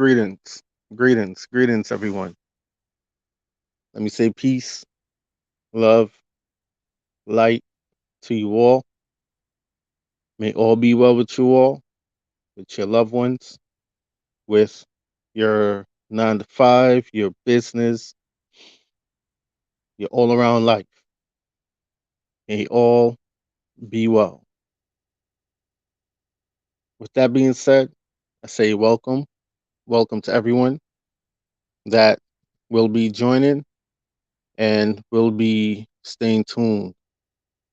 Greetings, greetings, everyone. Let me say peace, love, light to you all. May all be well with you all, with your loved ones, with your 9 to 5, your business, your all around life. May all be well. With that being said, I say welcome to everyone that will be joining and will be staying tuned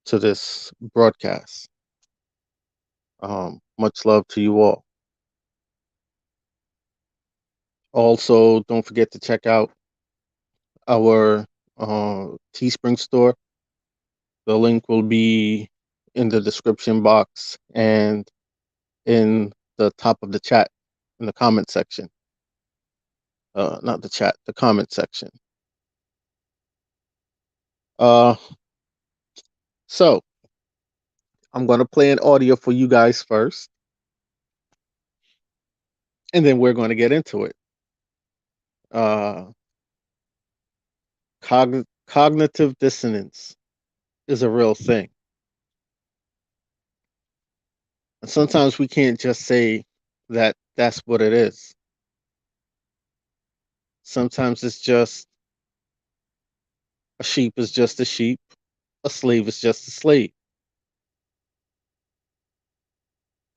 to this broadcast. Much love to you all. Also, don't forget to check out our Teespring store. The link will be in the description box and in the top of the chat in the comment section. Not the chat, the comment section. Uh, so I'm gonna play an audio for you guys first, and then we're going to get into it. Uh, Cognitive dissonance is a real thing, and sometimes we can't just say that that's what it is. Sometimes it's just a sheep is just a sheep, a slave is just a slave.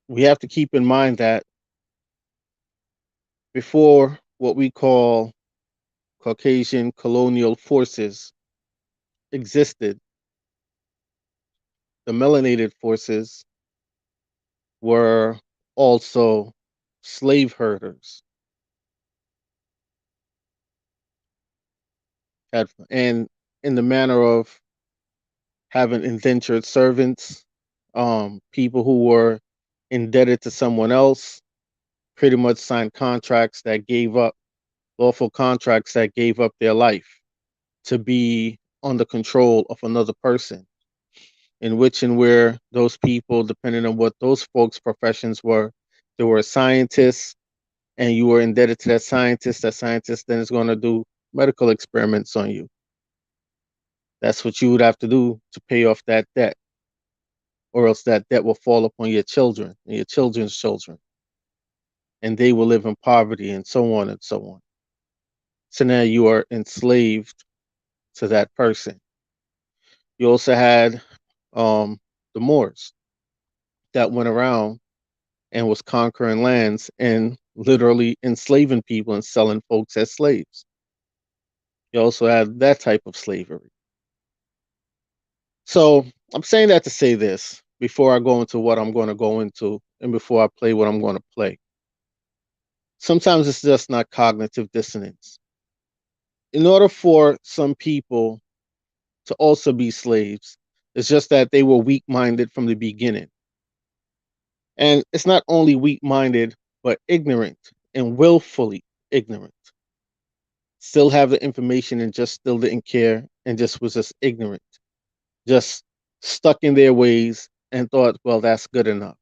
We have to keep in mind that before what we call Caucasian colonial forces existed, the melanated forces were also slave herders. And in the manner of having indentured servants, people who were indebted to someone else, pretty much signed contracts that gave up lawful contracts that gave up their life to be under control of another person, in which and where those people, depending on what those folks' professions were, they were scientists, and you were indebted to that scientist. That scientist then is going to do medical experiments on you. That's what you would have to do to pay off that debt, or else that debt will fall upon your children and your children's children, and they will live in poverty, and so on and so on. So now you are enslaved to that person. You also had the Moors that went around and was conquering lands and literally enslaving people and selling folks as slaves. You also had that type of slavery. So I'm saying that to say this before I go into what I'm going to go into and before I play what I'm going to play. Sometimes it's just not cognitive dissonance. In order for some people to also be slaves, it's just that they were weak minded from the beginning. And it's not only weak minded, but ignorant and willfully ignorant. Still have the information and just still didn't care and just was just ignorant, just stuck in their ways and thought, well, that's good enough.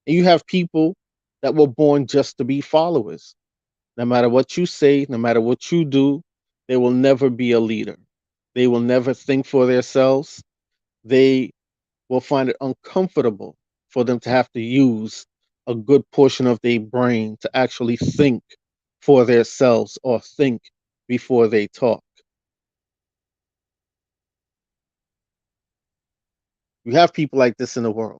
And you have people that were born just to be followers. No matter what you say, no matter what you do, they will never be a leader. They will never think for themselves. They will find it uncomfortable for them to have to use a good portion of their brain to actually think for themselves or think before they talk. You have people like this in the world.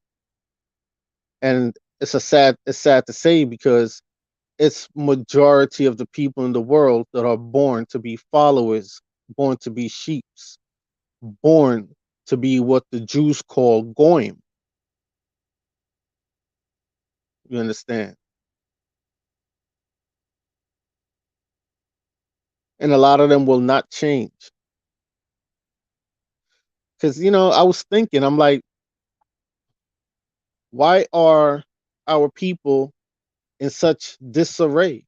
And it's sad to say because it's majority of the people in the world that are born to be followers, born to be sheeps, born to be what the Jews call goyim. You understand? And a lot of them will not change. Because, I was thinking, I'm like, why are our people in such disarray?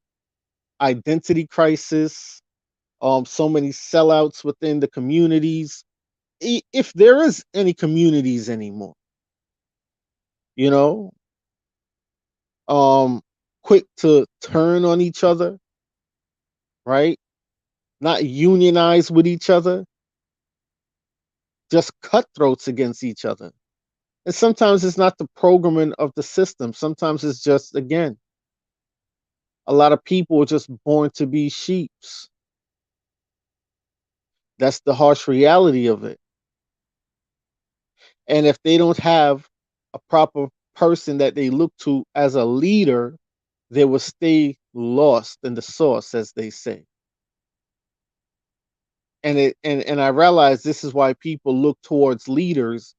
Identity crisis, so many sellouts within the communities. If there is any communities anymore, you know, um, quick to turn on each other, right? Not unionize with each other, just cutthroats against each other. And sometimes it's not the programming of the system. Sometimes it's just, again, a lot of people are just born to be sheeps. That's the harsh reality of it. And if they don't have a proper person that they look to as a leader, they will stay lost in the sauce, as they say. And I realize this is why people look towards leaders,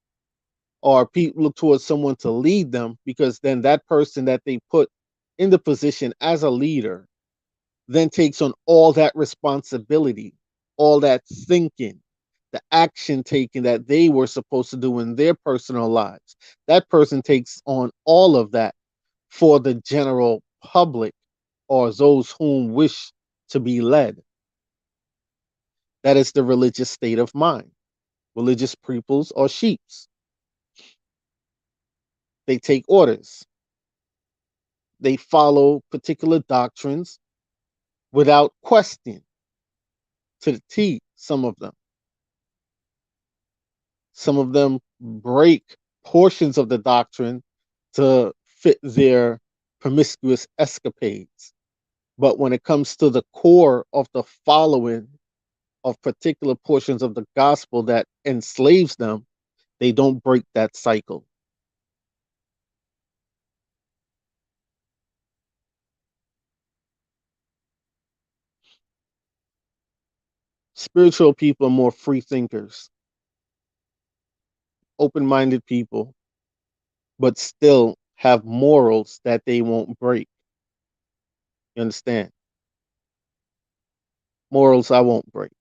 or people look towards someone to lead them, because then that person that they put in the position as a leader then takes on all that responsibility, all that thinking, the action taking that they were supposed to do in their personal lives. That person takes on all of that for the general public, or those whom wish to be led. That is the religious state of mind. Religious peoples are sheeps. They take orders. They follow particular doctrines without question, to the T, some of them. Some of them break portions of the doctrine to fit their promiscuous escapades. But when it comes to the core of the following of particular portions of the gospel that enslaves them, they don't break that cycle. Spiritual people are more free thinkers, open minded people, but still have morals that they won't break. You understand? Morals I won't break.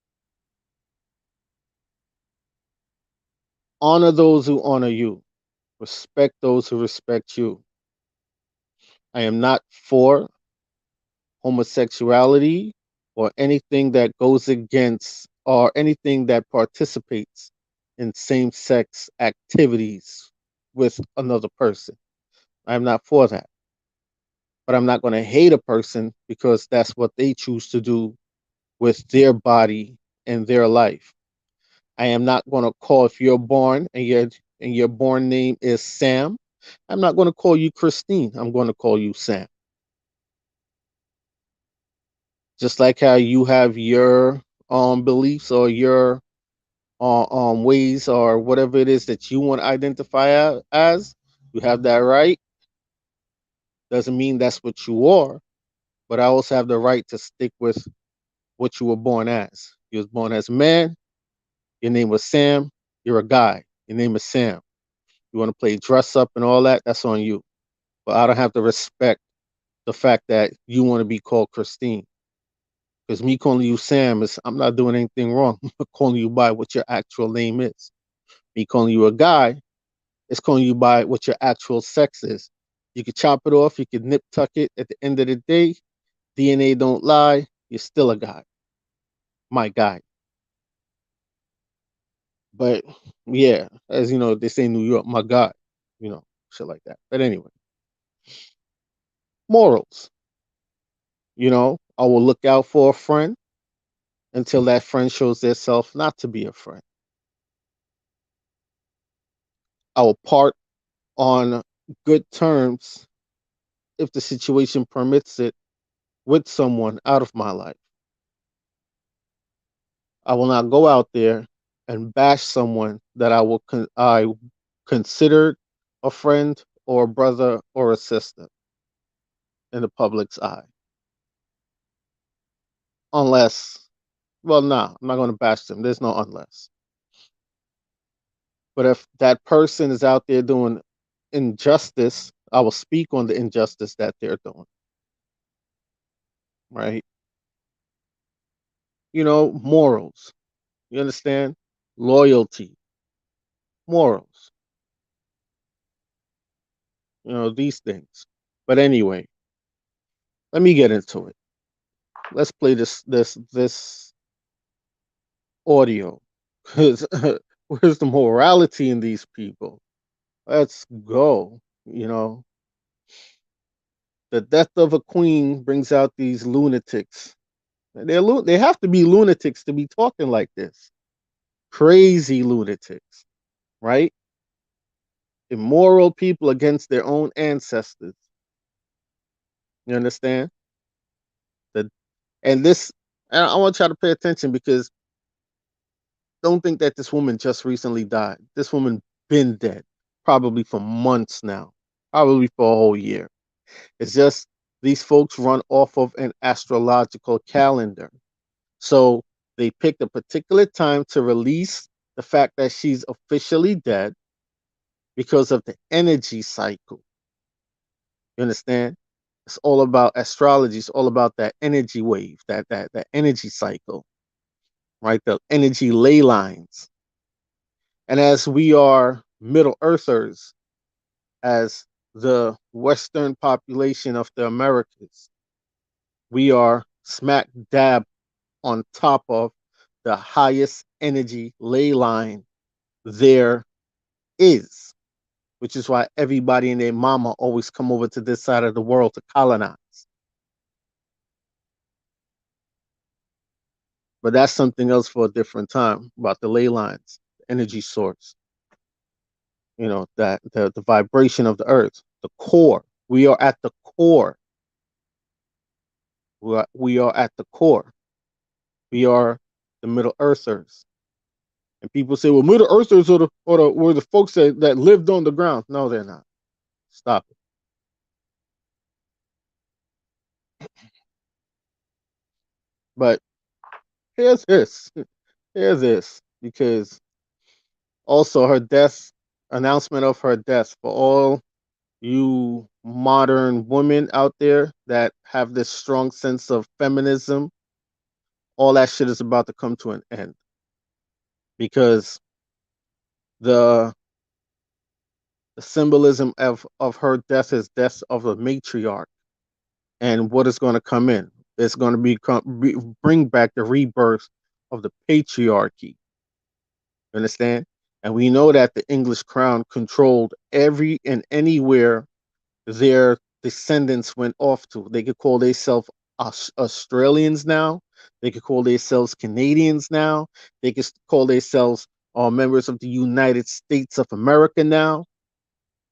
Honor those who honor you, respect those who respect you. I am not for homosexuality or anything that goes against, or anything that participates in same sex activities with another person. I'm not for that. But I'm not going to hate a person because that's what they choose to do with their body and their life. I am not going to call, if you're born and your born name is Sam, I'm not going to call you Christine. I'm going to call you Sam. Just like how you have your beliefs, or your ways, or whatever it is that you want to identify as, you have that right. Doesn't mean that's what you are, but I also have the right to stick with what you were born as. You was born as a man. Your name was Sam. You're a guy. Your name is Sam. You want to play dress up and all that? That's on you. But I don't have to respect the fact that you want to be called Christine. Because me calling you Sam is, I'm not doing anything wrong. I'm calling you by what your actual name is. Me calling you a guy is calling you by what your actual sex is. You could chop it off. You could nip tuck it. At the end of the day, DNA don't lie. You're still a guy. My guy. But yeah, as you know, they say in New York, my God, shit like that. But anyway, morals. I will look out for a friend until that friend shows themselves not to be a friend. I will part on good terms if the situation permits it with someone out of my life. I will not go out there and bash someone that I considered a friend or a brother or a sister in the public's eye, unless, well, nah, I'm not going to bash them. There's no unless. But if that person is out there doing injustice, I will speak on the injustice that they're doing, right? Morals. You understand? Loyalty, morals, these things. But anyway, let me get into it. Let's play this audio. Because where's the morality in these people? Let's go. The death of a queen brings out these lunatics. They have to be lunatics to be talking like this. Crazy lunatics, right? Immoral people against their own ancestors. You understand? The and this and I want y'all to pay attention because don't think that this woman just recently died. This woman been dead, probably for months now, probably for a whole year. It's just these folks run off of an astrological calendar. So they picked a particular time to release the fact that she's officially dead because of the energy cycle. You understand? It's all about astrology. It's all about that energy wave, that energy cycle, right? The energy ley lines. And as we are Middle Earthers, as the Western population of the Americas, we are smack dab on top of the highest energy ley line there is, which is why everybody and their mama always come over to this side of the world to colonize. But that's something else for a different time about the ley lines, the energy source, that the vibration of the earth, the core. We are at the core. We are at the core. We are the Middle Earthers. And people say, well, Middle Earthers were the folks that lived on the ground. No, they're not. Stop it. But here's this. Here's this. Because also her death, announcement of her death for all you modern women out there that have this strong sense of feminism, all that shit is about to come to an end. Because the the symbolism of her death is death of a matriarch. And what is going to come in? It's going to bring back the rebirth of the patriarchy. You understand? And we know that the English crown controlled every and anywhere their descendants went off to. They could call themselves Australians now. They could call themselves Canadians now. They could call themselves members of the United States of America now.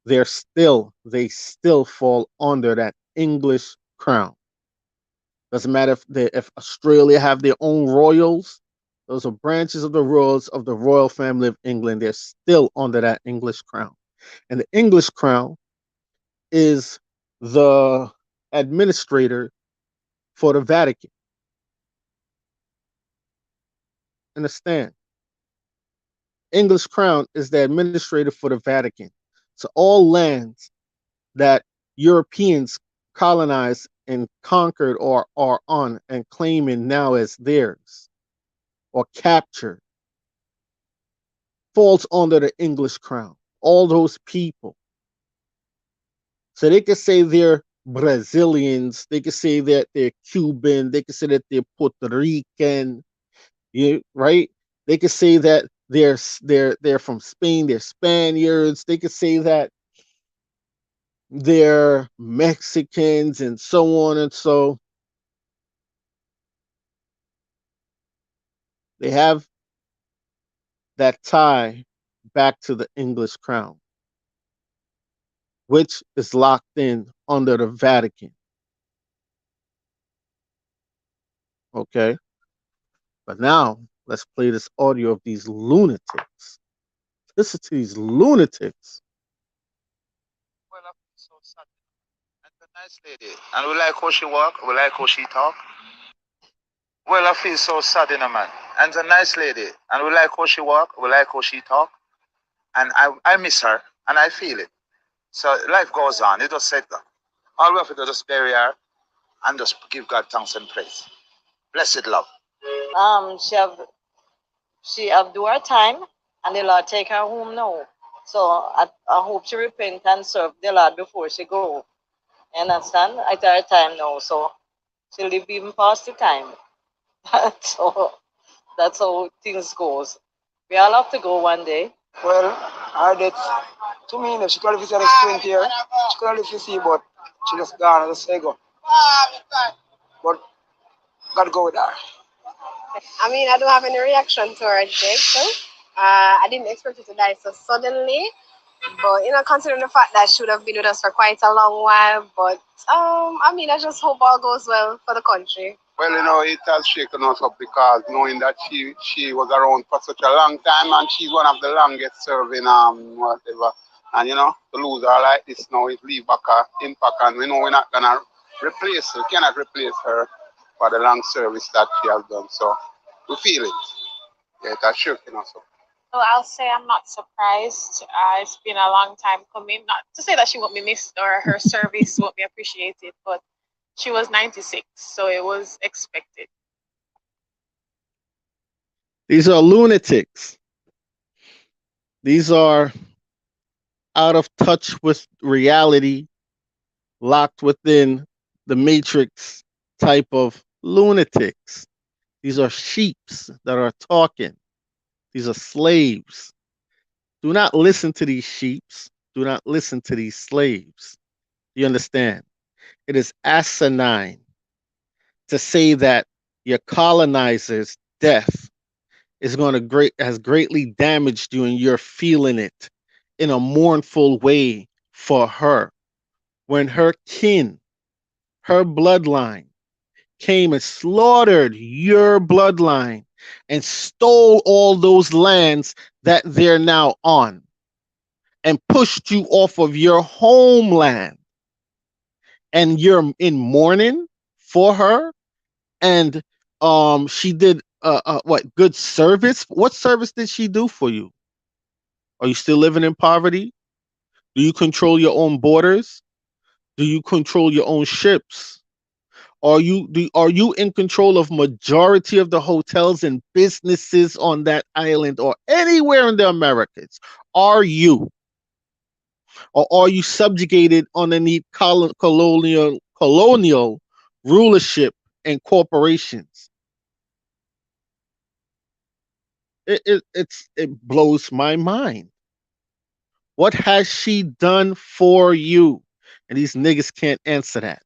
They still fall under that English crown. Doesn't matter if Australia have their own royals. Those are branches of the royals of the royal family of England. They're still under that English crown. And the English crown is the administrator for the Vatican. Understand? English crown is the administrator for the Vatican. So all lands that Europeans colonized and conquered or are on and claiming now as theirs or captured falls under the English crown. All those people. So they could say they're Brazilians, they could say that they're Cuban, they could say that they're Puerto Rican, right? They could say that they're from Spain, they're Spaniards, they could say that they're Mexicans and so on and so. They have that tie back to the English crown, which is locked in under the Vatican. Okay. But now let's play this audio of these lunatics. Listen to these lunatics. Well, I feel so sad. And a nice lady. And we like how she walk, we like how she talk. Well, I feel so sad in a man. And a nice lady. And we like how she walk, we like how she talk. And I miss her and I feel it. So life goes on. It just said that. All we have to do is just bury her and just give God thanks and praise. Blessed love. She have do her time, and the Lord take her home now. So I hope she repent and serve the Lord before she go. You understand? At her time now, so she live even past the time. So that's how things goes. We all have to go one day. Well, her death, to me, she could have said 20 years. She could have lived to see, but She just gone and just say go. But gotta go with her. I mean, I don't have any reaction to her death. So, I didn't expect her to die so suddenly. But considering the fact that she would have been with us for quite a long while, but I mean, I just hope all goes well for the country. Well, it has shaken us up because knowing that she was around for such a long time and she's one of the longest serving whatever. And to lose her like this now, it leave back a impact, and we know we're not gonna replace her, cannot replace her for the long service that she has done. So we feel it. Yeah, it has shaken us up. Well, I'll say I'm not surprised. It's been a long time coming. Not to say that she won't be missed or her service won't be appreciated, but she was 96, so it was expected. These are lunatics. These are out of touch with reality, locked within the matrix type of lunatics. These are sheeps that are talking. These are slaves. Do not listen to these sheeps. Do not listen to these slaves. You understand? It is asinine to say that your colonizer's death is going to has greatly damaged you and you're feeling it in a mournful way for her when her kin, her bloodline came and slaughtered your bloodline and stole all those lands that they're now on and pushed you off of your homeland, and you're in mourning for her, and she did what good service? What service did she do for you? Are you still living in poverty? Do you control your own borders? Do you control your own ships? Are you in control of majority of the hotels and businesses on that island or anywhere in the Americas? Are you, or are you subjugated underneath colonial rulership and corporations? It blows my mind. What has she done for you? And these niggas can't answer that.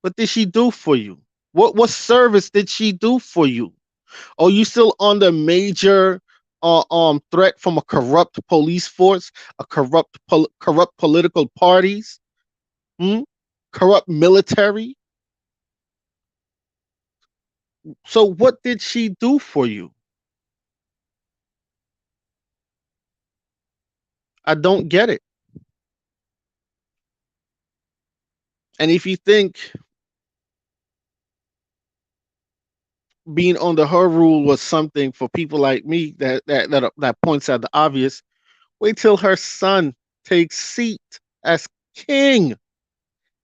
What did she do for you? What service did she do for you? Are you still under major threat from a corrupt police force, a corrupt political parties, hmm? Corrupt military? So what did she do for you? I don't get it. And if you think being under her rule was something for people like me that points out the obvious, wait till her son takes seat as king.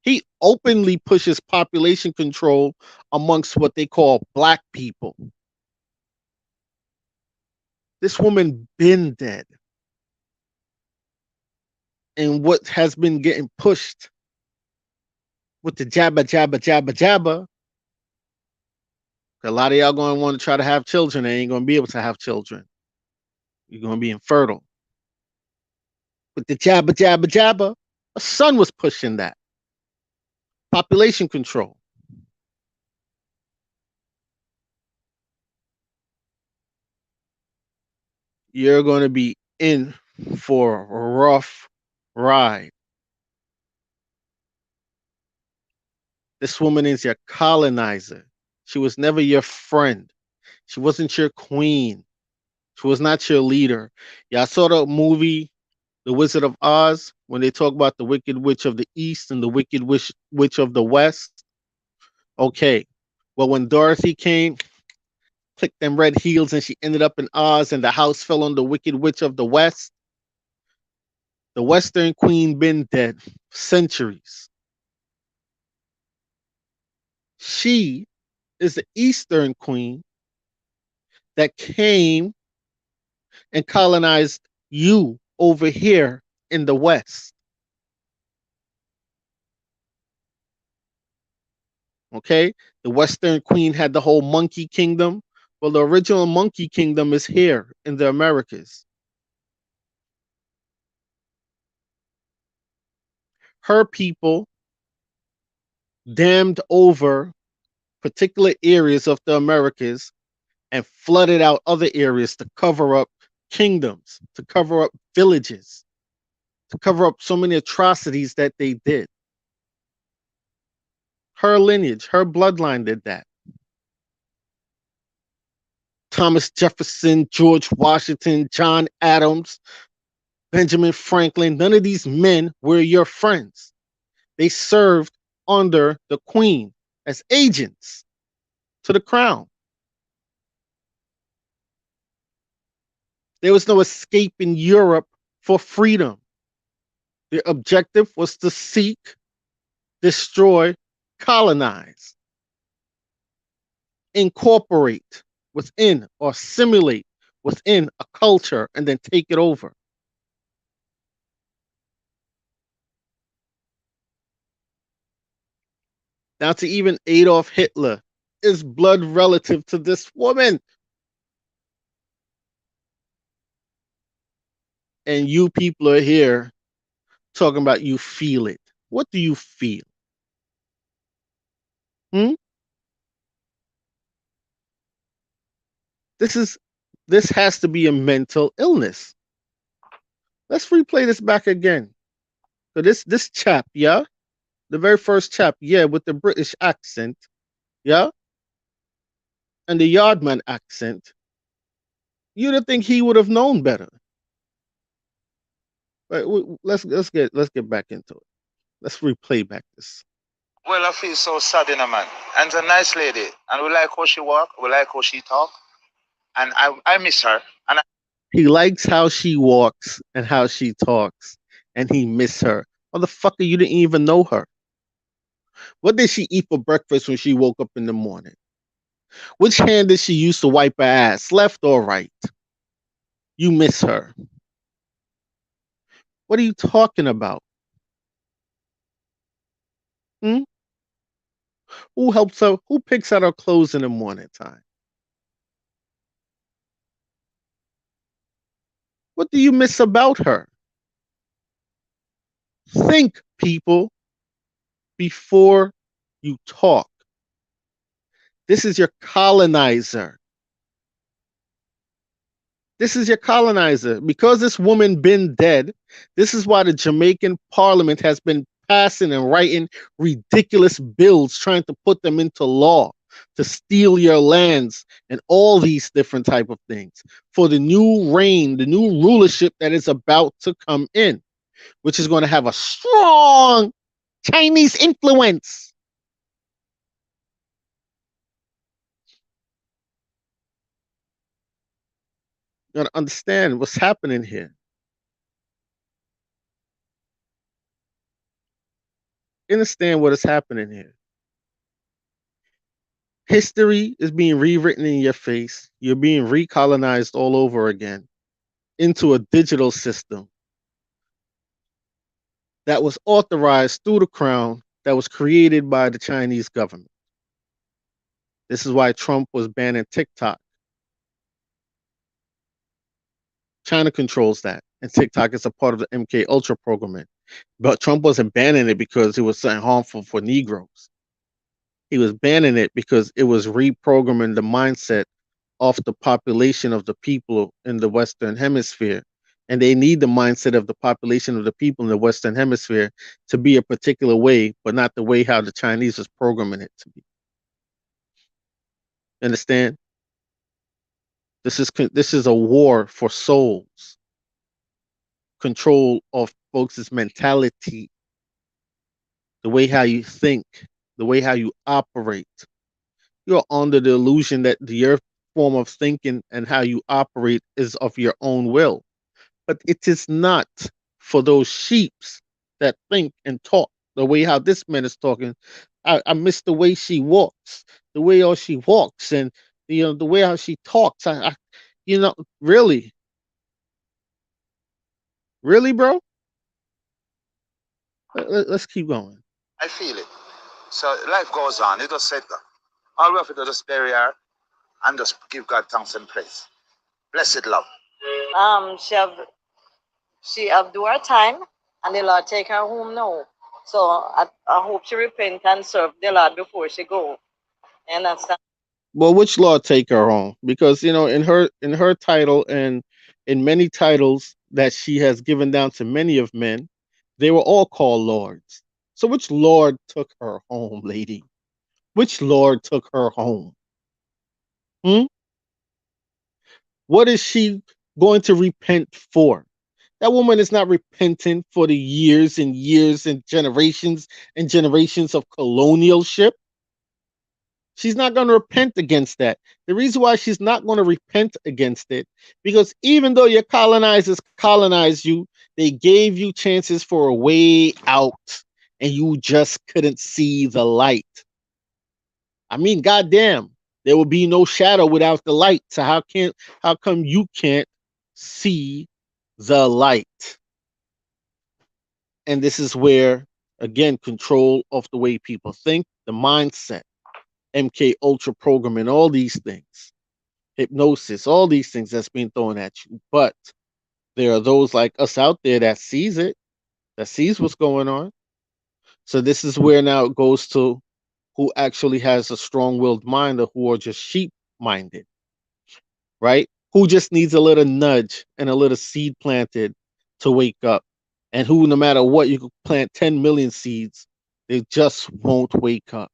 He openly pushes population control amongst what they call black people. This woman been dead. And what has been getting pushed with the jabba jabba jabba jabba, a lot of y'all going to want to try to have children. They ain't going to be able to have children. You're going to be infertile. With the jabba jabba jabba, a son was pushing that. Population control. You're going to be in for a rough ride. This woman is your colonizer. She was never your friend. She wasn't your queen. She was not your leader. Y'all saw the movie The Wizard of Oz when they talk about the Wicked Witch of the East and the Wicked Witch of the West? Okay. Well, when Dorothy came, clicked them red heels, and she ended up in Oz, and the house fell on the Wicked Witch of the West. The Western Queen been dead centuries. She is the Eastern Queen that came and colonized you over here in the West. Okay? The Western Queen had the whole monkey kingdom. Well, the original monkey kingdom is here in the Americas. her people dammed over particular areas of the Americas and flooded out other areas to cover up kingdoms, to cover up villages, to cover up so many atrocities that they did. Her lineage, her bloodline did that. Thomas Jefferson, George Washington, John Adams, Benjamin Franklin, none of these men were your friends. They served under the queen as agents to the crown. There was no escape in Europe for freedom. Their objective was to seek, destroy, colonize, incorporate within or assimilate within a culture and then take it over. Now, to even Adolf Hitler is blood relative to this woman. And you people are here talking about you feel it. What do you feel? Hmm? This has to be a mental illness. Let's replay this back again. So this chap, yeah, the very first chap, yeah, with the British accent, yeah, and the Yardman accent, you'd have think he would have known better. Right, let's get back into it. Let's replay back this. Well, I feel so sad in a man. And a nice lady. And we like how she walk, we like how she talk. And I miss her. And He likes how she walks and how she talks, and he miss her. Motherfucker, you didn't even know her. What did she eat for breakfast when she woke up in the morning? Which hand did she use to wipe her ass, left or right? You miss her. What are you talking about? Hmm? Who helps her? Who picks out her clothes in the morning time? What do you miss about her? Think, people, before you talk. This is your colonizer. This is your colonizer. Because this woman been dead, this is why the Jamaican parliament has been passing and writing ridiculous bills trying to put them into law to steal your lands and all these different type of things for the new reign, the new rulership that is about to come in, which is going to have a strong Chinese influence. You got to understand what's happening here. Understand what is happening here. History is being rewritten in your face. You're being recolonized all over again into a digital system that was authorized through the crown, that was created by the Chinese government. This is why Trump was banning TikTok. China controls that, and TikTok is a part of the MK Ultra program. But Trump wasn't banning it because it was something harmful for Negroes. He was banning it because it was reprogramming the mindset of the population of the people in the Western Hemisphere. And they need the mindset of the population of the people in the Western Hemisphere to be a particular way, but not the way how the Chinese was programming it to be. Understand? This is a war for souls, control of folks' mentality, the way how you think, the way how you operate. You're under the illusion that your form of thinking and how you operate is of your own will. But it is not for those sheeps that think and talk the way how this man is talking. I miss the way she walks, the way how she walks, and the way how she talks. Really, really, bro. Let's keep going. I feel it. So life goes on. It just said that. All we have to do is just bury her and just give God thanks and praise. Blessed love. She have do her time, and the Lord take her home now. So I hope she repent and serve the Lord before she go. You understand? Well, which Lord take her home? Because in her title and in many titles that she has given down to many of men, they were all called lords. So which Lord took her home, lady? Which Lord took her home? Hmm? What is she going to repent for? That woman is not repentant for the years and years and generations of colonialship. She's not going to repent against that. The reason why she's not going to repent against it, because even though your colonizers colonized you, they gave you chances for a way out, and you just couldn't see the light. I mean, goddamn, there will be no shadow without the light. So how come you can't see the light? And this is where, again, control of the way people think, the mindset, MK Ultra programming, all these things, hypnosis, all these things that's being thrown at you. But there are those like us out there that sees it, that sees what's going on. So this is where now it goes to who actually has a strong-willed mind or who are just sheep-minded, right? Who just needs a little nudge and a little seed planted to wake up. And who, no matter what, you could plant 10 million seeds, they just won't wake up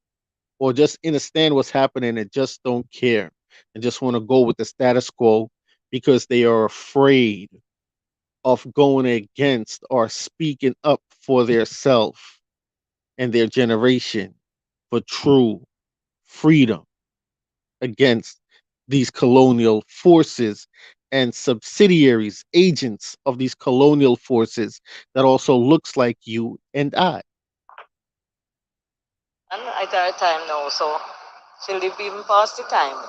or just understand what's happening and just don't care and just want to go with the status quo because they are afraid of going against or speaking up for their self and their generation for true freedom against these colonial forces and subsidiaries, agents of these colonial forces that also looks like you and I. And I tell her time now, so she live even past the time.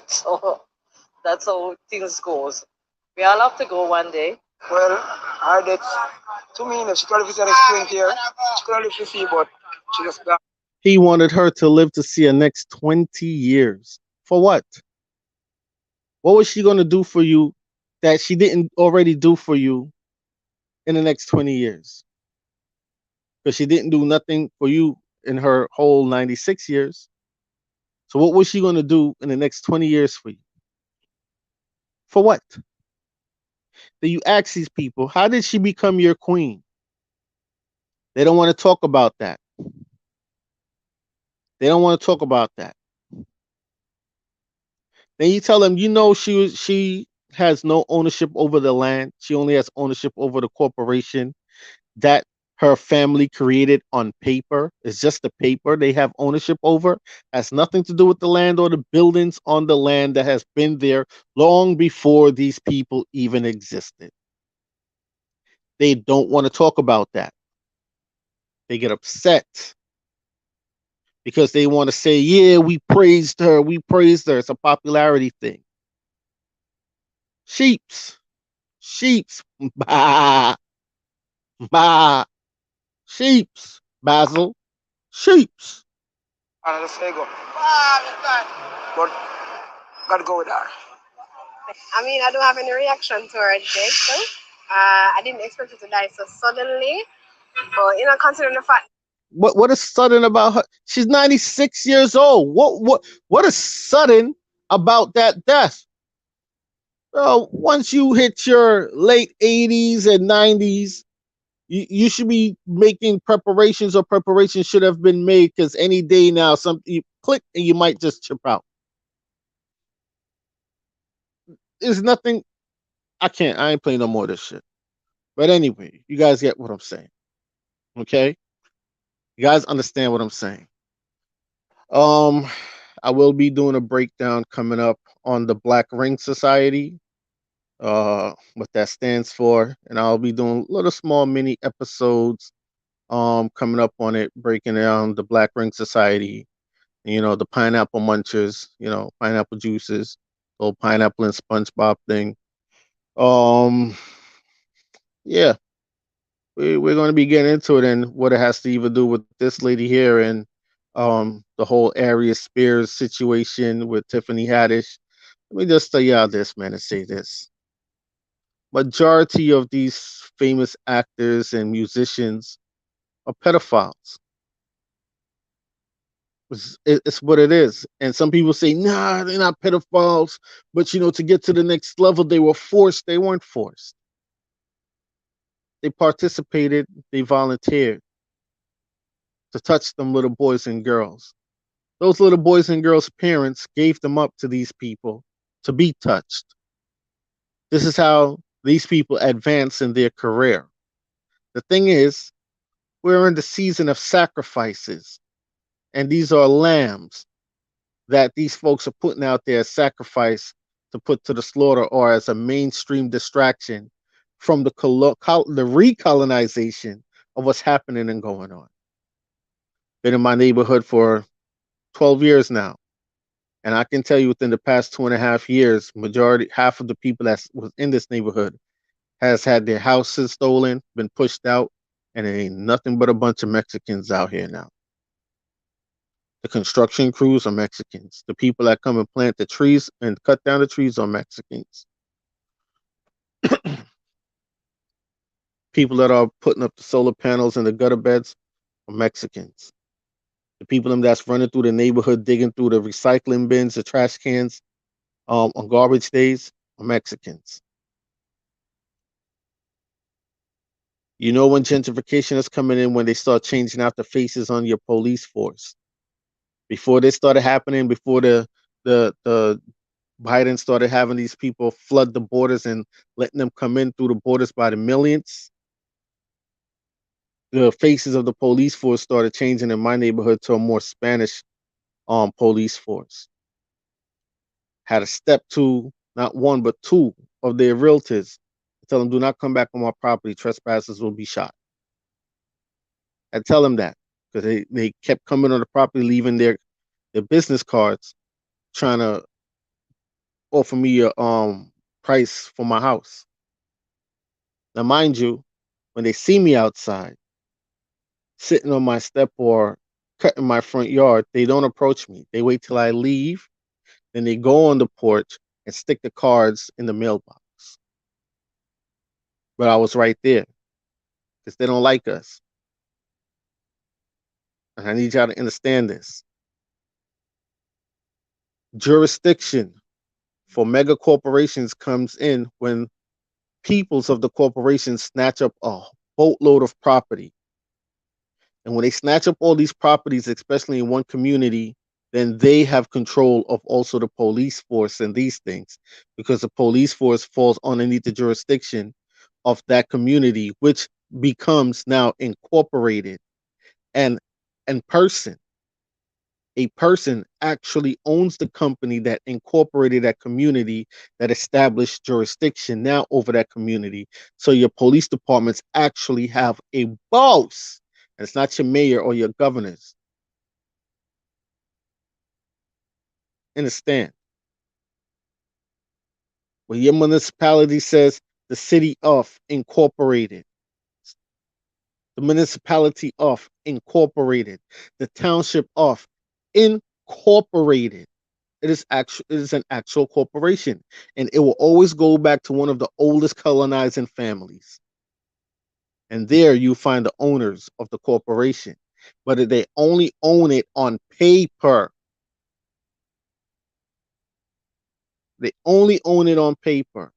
So that's how things goes. We all have to go one day. Well, her death, to me, she could have said it's 20 years. She could have lived to see, but she just got. He wanted her to live to see a next 20 years. For what? What was she going to do for you that she didn't already do for you in the next 20 years? Because she didn't do nothing for you in her whole 96 years. So what was she going to do in the next 20 years for you? For what? Then you ask these people, how did she become your queen? They don't want to talk about that. They don't want to talk about that. Then you tell them, she has no ownership over the land. She only has ownership over the corporation that her family created on paper. It's just the paper they have ownership over. Has nothing to do with the land or the buildings on the land that has been there long before these people even existed. They don't want to talk about that. They get upset because they want to say, yeah, we praised her. We praised her. It's a popularity thing. Sheeps. Sheeps. Bah. Bah. Sheeps. Basil. Sheeps. Another say go. But gotta go with her. I mean, I don't have any reaction to her death. So, I didn't expect her to die so suddenly. But considering the fact. What is sudden about her? She's 96 years old. What is sudden about that death? Well, once you hit your late 80s and 90s, you should be making preparations, or preparations should have been made, because any day now, something you click and you might just chip out. There's nothing. I ain't playing no more of this shit. But anyway, you guys get what I'm saying. Okay? You guys understand what I'm saying. Um, I will be doing a breakdown coming up on the Black Ring Society, what that stands for, and I'll be doing little small mini episodes coming up on it, breaking down the Black Ring Society, the pineapple munchers, pineapple juices, the whole pineapple and SpongeBob thing. Um, yeah, we're going to be getting into it and what it has to even do with this lady here and the whole Arius Spears situation with Tiffany Haddish. Let me just tell y'all this, man, and say this. Majority of these famous actors and musicians are pedophiles. It's what it is. And some people say, nah, they're not pedophiles. But, to get to the next level, they were forced. They weren't forced. They participated, they volunteered to touch them little boys and girls. Those little boys and girls' parents gave them up to these people to be touched. This is how these people advance in their career. The thing is, we're in the season of sacrifices, and these are lambs that these folks are putting out there as sacrifice to put to the slaughter or as a mainstream distraction from the recolonization of what's happening and going on. Been in my neighborhood for 12 years now. And I can tell you within the past 2.5 years, half of the people that was in this neighborhood has had their houses stolen, been pushed out, and it ain't nothing but a bunch of Mexicans out here now. The construction crews are Mexicans. The people that come and plant the trees and cut down the trees are Mexicans. People that are putting up the solar panels and the gutter beds are Mexicans. The people that's running through the neighborhood, digging through the recycling bins, the trash cans on garbage days are Mexicans. You know when gentrification is coming in when they start changing out the faces on your police force. Before this started happening, before the Biden started having these people flood the borders and letting them come in through the borders by the millions, the faces of the police force started changing in my neighborhood to a more Spanish police force. Had to step to not one but two of their realtors to tell them, do not come back on my property. Trespassers will be shot. I tell them that because they kept coming on the property, leaving their business cards, trying to offer me a price for my house. Now, mind you, when they see me outside, sitting on my step or cutting my front yard, they don't approach me. They wait till I leave, then they go on the porch and stick the cards in the mailbox. But I was right there because they don't like us. And I need y'all to understand this. Jurisdiction for mega corporations comes in when peoples of the corporation snatch up a boatload of property. And when they snatch up all these properties, especially in one community, then they have control of also the police force and these things because the police force falls underneath the jurisdiction of that community, which becomes now incorporated and and person a person actually owns the company that incorporated that community, that established jurisdiction now over that community. So your police departments actually have a boss. And it's not your mayor or your governors. Understand? When your municipality says the city of incorporated, the municipality of incorporated, the township of incorporated. It is an actual corporation, and it will always go back to one of the oldest colonizing families. And there you find the owners of the corporation, but they only own it on paper. They only own it on paper.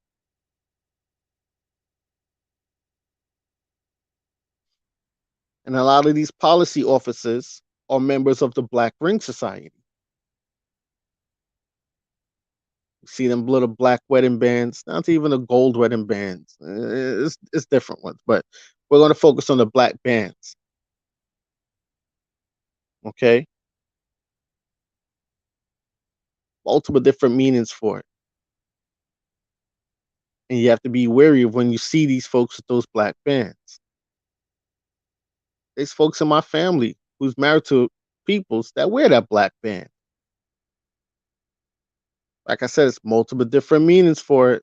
And a lot of these policy officers are members of the Black Ring Society. You see them little black wedding bands, not even the gold wedding bands. It's different ones, but we're going to focus on the black bands. Okay? Multiple different meanings for it. And you have to be wary of when you see these folks with those black bands. There's folks in my family who's married to peoples that wear that black band. Like I said, it's multiple different meanings for it,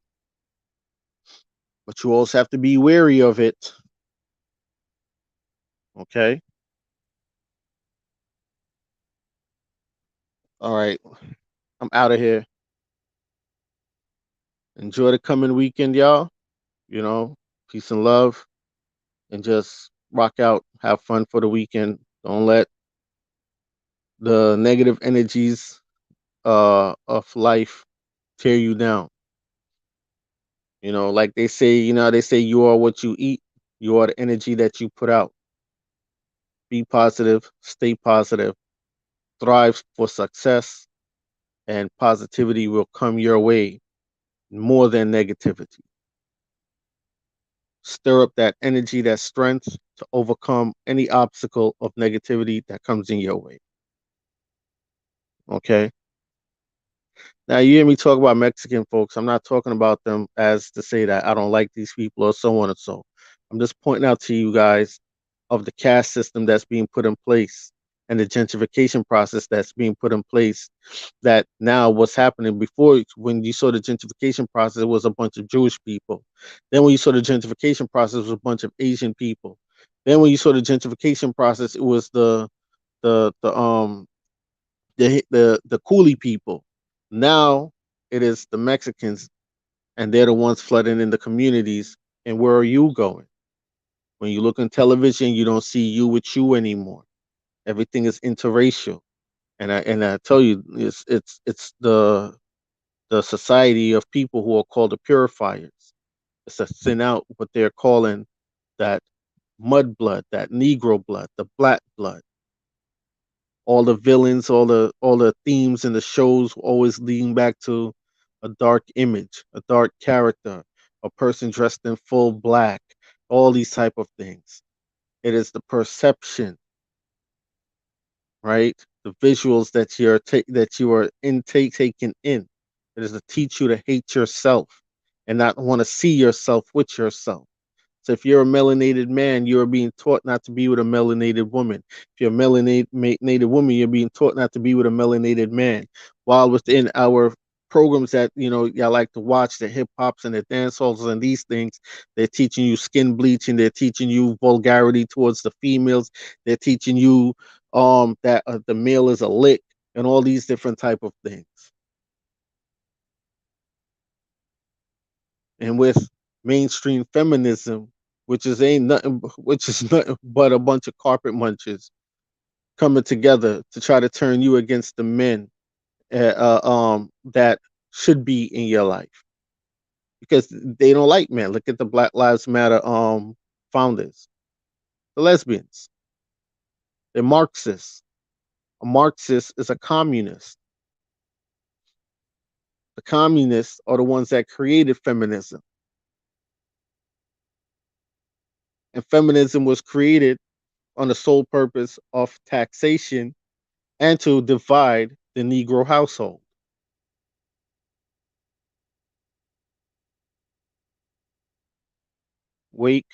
but you also have to be wary of it. Okay? All right. I'm out of here. Enjoy the coming weekend, y'all. Peace and love, and just rock out. Have fun for the weekend. Don't let the negative energies of life tear you down. Like they say, they say you are what you eat, you are the energy that you put out. Be positive, stay positive, thrive for success, and positivity will come your way more than negativity. Stir up that energy, that strength to overcome any obstacle of negativity that comes in your way. Okay. Now, you hear me talk about Mexican folks. I'm not talking about them as to say that I don't like these people or so on and so. I'm just pointing out to you guys of the caste system that's being put in place and the gentrification process that's being put in place. That now what's happening before, when you saw the gentrification process, it was a bunch of Jewish people. Then when you saw the gentrification process, it was a bunch of Asian people. Then when you saw the gentrification process, it was the the um the coolie people. Now it is the Mexicans, and they're the ones flooding in the communities. And where are you going? When you look on television, you don't see you with you anymore. Everything is interracial, and I tell you, it's the society of people who are called the purifiers. It's to thin out what they're calling that mud blood, that Negro blood, the black blood. All the villains, all the themes in the shows always leading back to a dark image, a dark character, a person dressed in full black, all these type of things. It is the perception, right? The visuals that you are intake taking in. It is to teach you to hate yourself and not want to see yourself with yourself. So if you're a melanated man, you're being taught not to be with a melanated woman. If you're a melanated woman, you're being taught not to be with a melanated man. While within our programs that y'all like to watch, the hip hops and the dance halls and these things, they're teaching you skin bleaching. They're teaching you vulgarity towards the females. They're teaching you that the male is a lick and all these different type of things. And with mainstream feminism, which is nothing but a bunch of carpet munchers coming together to try to turn you against the men that should be in your life, because they don't like men. Look at the Black Lives Matter founders, the lesbians. They're Marxists. A Marxist is a communist. The communists are the ones that created feminism, and feminism was created on the sole purpose of taxation and to divide the Negro household. Wake